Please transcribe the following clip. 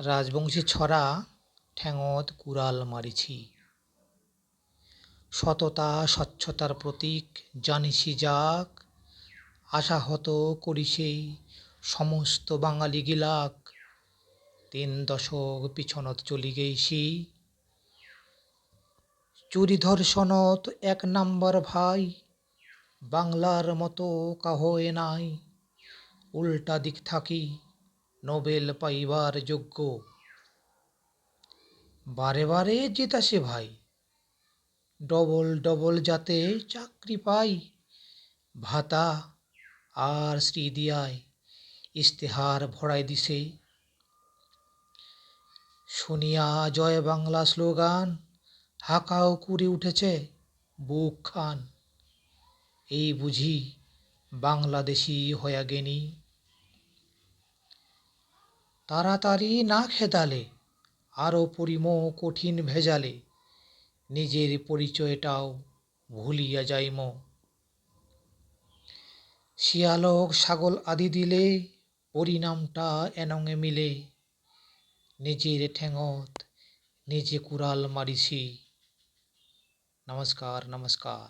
রাজবংশী ছড়া ঠেঙত কুড়াল মারিছি। সততা স্বচ্ছতার প্রতীক জানিসি যাক, আশাহত করিছে সমস্ত বাঙালি গিলাক। ৩ দশক পিছনত চলি গেইছি, চুরি ধর্ষণত ১ নাম্বার ভাই, বাংলার মতো কাহয়ে নাই। উল্টা দিক থাকি নোবেল পাইবার যোগ্য, বারে বারে জেতাছে ভাই। ডবল ডবল যাতে চাকরি পাই, ভাতা আর শ্রীদিয়ায় ইশতেহার ভরাই দিছে। শুনিয়া জয় বাংলা স্লোগান হাঁকাও করে উঠেছে বুক খান। এই বুঝি বাংলাদেশি হয়া গেনি। তাড়াতাড়ি না খেদালে আরো পড়িম কঠিন ভেজালে, নিজের পরিচয়টাও ভুলিয়া যাইম। শিয়ালক ছাগল আদি দিলে পরিণামটা এনঙে মিলে। নিজের ঠেঙত নিজে কুড়াল মারিছি। নমস্কার নমস্কার।